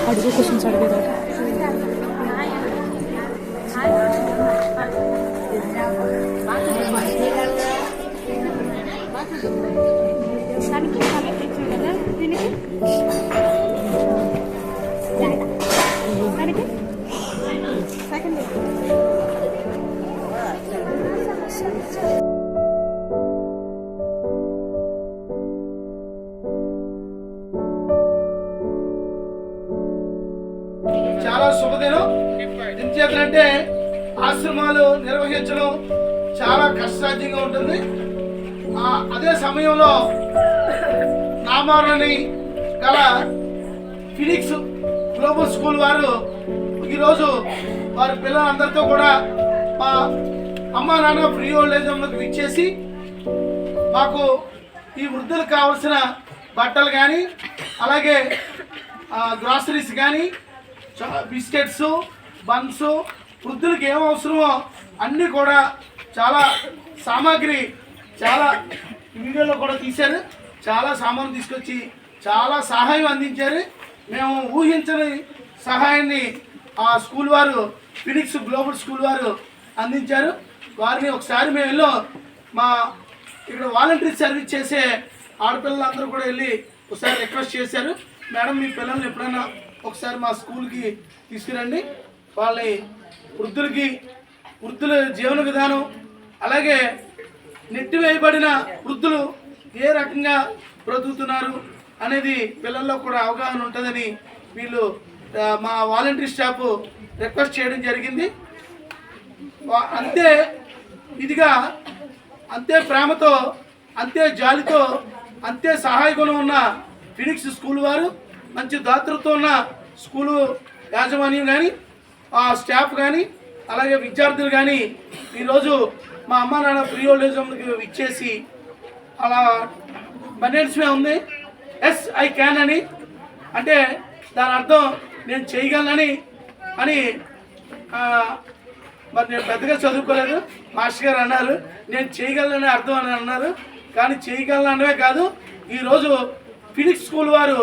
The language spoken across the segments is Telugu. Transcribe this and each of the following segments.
అడుగు క్వశ్చన్స్ అడిగేదాకా చాలా శుభదినం. ఎందుచేతంటే ఆశ్రమాలు నిర్వహించడం చాలా కష్టసాధ్యంగా ఉంటుంది. అదే సమయంలో నామారుని గల ఫినిక్స్ గ్లోబల్ స్కూల్ వారు ఈరోజు వారి పిల్లలందరితో కూడా మా అమ్మా నాన్న ఫ్రీ ఓల్డ్ ఏజ్ హోమ్లకు ఇచ్చేసి మాకు ఈ వృద్ధులకు కావాల్సిన బట్టలు కానీ అలాగే గ్రాసరీస్ కానీ బిస్కెట్స్ బన్స్ వృద్ధులకు ఏం అవసరమో అన్నీ కూడా చాలా సామాగ్రి చాలా వీడియోలో కూడా తీశారు. చాలా సామాను తీసుకొచ్చి చాలా సహాయం అందించారు. మేము ఊహించని సహాయాన్ని ఆ స్కూల్ వారు ఫినిక్స్ గ్లోబల్ స్కూల్ వారు అందించారు. వారిని ఒకసారి మేము వెళ్ళాం. మా ఇక్కడ వాలంటరీ సర్వీస్ చేసే ఆడపిల్లలందరూ కూడా వెళ్ళి ఒకసారి రిక్వెస్ట్ చేశారు, మేడం మీ పిల్లల్ని ఎప్పుడైనా ఒకసారి మా స్కూల్కి తీసుకురండి, వాళ్ళని వృద్ధుల జీవన విధానం అలాగే నెట్టివేయబడిన వృద్ధులు ఏ రకంగా బ్రతుకుతున్నారు అనేది పిల్లల్లో కూడా అవగాహన ఉంటుందని వీళ్ళు మా వాలంటరీ స్టాఫ్ రిక్వెస్ట్ చేయడం జరిగింది. అంతే ఇదిగా అంతే ప్రేమతో అంతే జాలితో అంతే సహాయ గుణం ఉన్న ఫినిక్స్ స్కూల్ వారు మంచి దాతృత్వం ఉన్న స్కూలు యాజమాన్యం కానీ ఆ స్టాఫ్ కానీ అలాగే విద్యార్థులు కానీ ఈరోజు మా అమ్మ నాన్న ఫ్రీ ఓల్డ్ ఏజ్ హోమ్కి ఇచ్చేసి అలా బనెట్స్మే ఉంది ఎస్ ఐ క్యాన్ అని, అంటే దాని అర్థం నేను చేయగలనని అని. మరి నేను పెద్దగా చదువుకోలేదు, మాస్టర్ గారు అన్నారు నేను చేయగలనని అర్థం అని అన్నారు. కానీ చేయగలనవే కాదు, ఈరోజు ఫినిక్స్ స్కూల్ వారు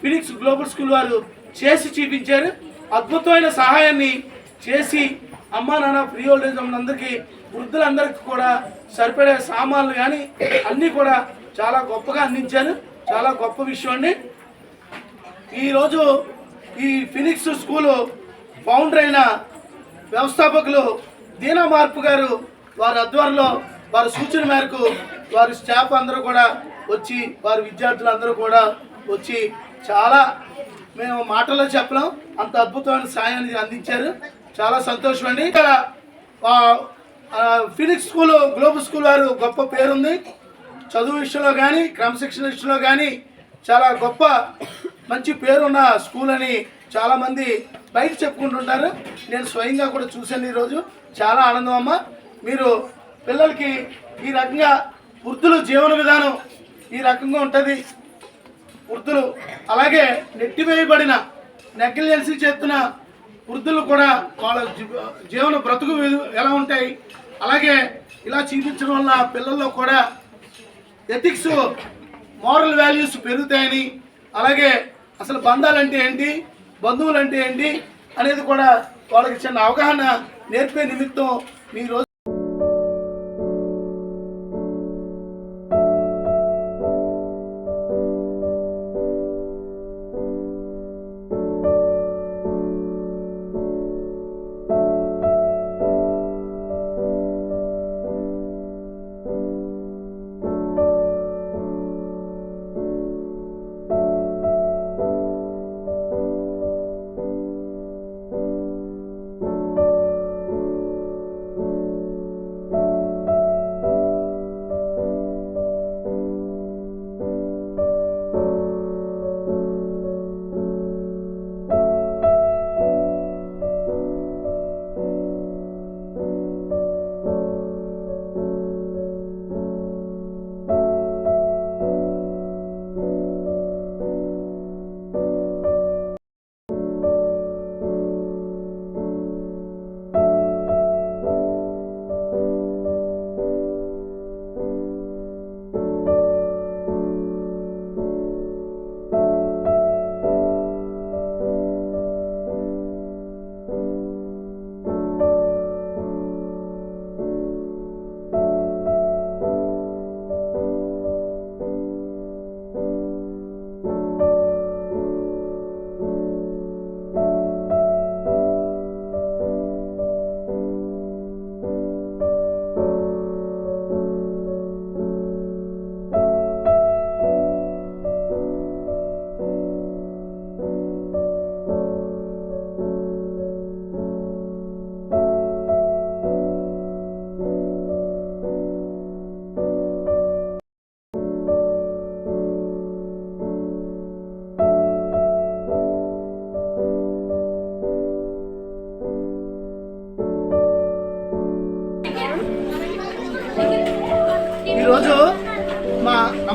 ఫినిక్స్ గ్లోబల్ స్కూల్ వారు చేసి చూపించారు. అద్భుతమైన సహాయాన్ని చేసి అమ్మా నాన్న ఫ్రీ ఓల్డ్ ఏజ్ అందరికీ వృద్ధులందరికీ కూడా సరిపడే సామాన్లు కానీ అన్నీ కూడా చాలా గొప్పగా అందించారు. చాలా గొప్ప విషయం అండి. ఈరోజు ఈ ఫినిక్స్ స్కూలు ఫౌండర్ అయిన వ్యవస్థాపకులు దీనా మార్పు గారు వారి ఆధ్వర్యంలో వారి సూచన మేరకు వారి స్టాఫ్ అందరూ కూడా వచ్చి వారి విద్యార్థులందరూ కూడా వచ్చి చాలా మేము మాటల్లో చెప్పలేం అంత అద్భుతమైన సాయాన్ని అందించారు. చాలా సంతోషం అండి. ఇక్కడ ఫినిక్స్ స్కూల్ గ్లోబల్ స్కూల్ వారు గొప్ప పేరుంది. చదువు విషయంలో కానీ క్రమశిక్షణ విషయంలో కానీ చాలా గొప్ప మంచి పేరున్న స్కూల్ అని చాలామంది బయట చెప్పుకుంటుంటారు. నేను స్వయంగా కూడా చూశాను ఈరోజు. చాలా ఆనందం అమ్మ. మీరు పిల్లలకి ఈ రకంగా వృద్ధుల జీవన విధానం ఈ రకంగా ఉంటుంది. వృద్ధులు అలాగే నెట్టివేయబడిన నెగ్లిజెన్సీ చేస్తున్న వృద్ధులు కూడా వాళ్ళ జీవన బ్రతుకు ఎలా ఉంటాయి, అలాగే ఇలా చూపించడం వల్ల పిల్లల్లో కూడా ఎథిక్స్ మోరల్ వాల్యూస్ పెరుగుతాయని, అలాగే అసలు బంధాలంటే ఏంటి బంధువులు అంటే ఏంటి అనేది కూడా వాళ్ళకి చిన్న అవగాహన నేర్పే నిమిత్తం ఈరోజు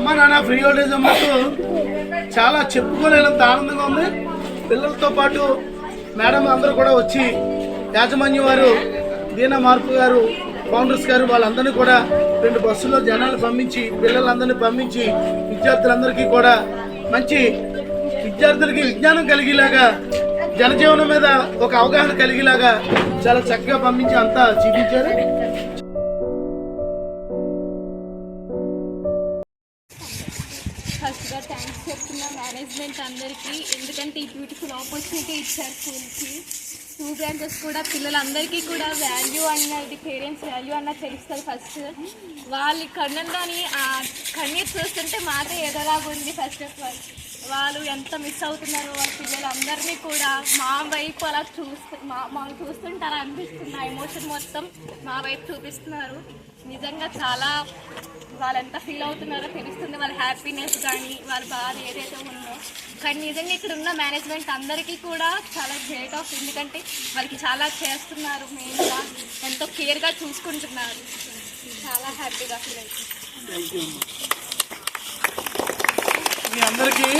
అమ్మ నాన్న ఫ్రీ ఓల్డేజ్ హోమ్లకు చాలా చెప్పుకోలేనంత ఆనందంగా ఉంది. పిల్లలతో పాటు మేడం అందరూ కూడా వచ్చి యాజమాన్యం వారు దీనా మార్పు గారు ఫౌండర్స్ గారు వాళ్ళందరినీ కూడా 2 బస్సుల్లో జనాలు పంపించి పిల్లలందరినీ పంపించి విద్యార్థులందరికీ కూడా మంచి విద్యార్థులకి విజ్ఞానం కలిగేలాగా జనజీవనం మీద ఒక అవగాహన కలిగేలాగా చాలా చక్కగా పంపించి అంతా చూపించారు. ఫస్ట్గా థ్యాంక్స్ చెప్తున్నా మేనేజ్మెంట్ అందరికీ, ఎందుకంటే ఈ బ్యూటిఫుల్ ఆపర్చునిటీ ఇచ్చారు స్కూల్కి. 2 బ్రాంచెస్ కూడా పిల్లలందరికీ కూడా వాల్యూ అన్నది, పేరెంట్స్ వాల్యూ అన్నది తెలుస్తుంది. ఫస్ట్ వాళ్ళ కన్నంలోని ఆ కన్నీరు చూస్తుంటే మాట ఏదోలాగా ఉంది. ఫస్ట్ ఆఫ్ ఆల్ వాళ్ళు ఎంత మిస్ అవుతున్నారో వాళ్ళ పిల్లలందరినీ కూడా మా వైపు అలా మమ్మల్ని చూస్తుంటే అలా అనిపిస్తుంది. ఆ ఎమోషన్ మొత్తం మా వైపు చూపిస్తున్నారు. నిజంగా చాలా వాళ్ళు ఎంత ఫీల్ అవుతున్నారో తెలుస్తుంది. వాళ్ళ హ్యాపీనెస్ కానీ వాళ్ళ బాధ ఏదైతే ఉందో. కానీ నిజంగా ఇక్కడ ఉన్న మేనేజ్మెంట్ అందరికీ కూడా చాలా గ్రేట్ ఆఫ్, ఎందుకంటే వాళ్ళకి చాలా చేస్తున్నారు. మెయిన్గా ఎంతో కేర్గా చూసుకుంటున్నారు. చాలా హ్యాపీగా ఫీల్ అవుతుంది. మీ అందరికీ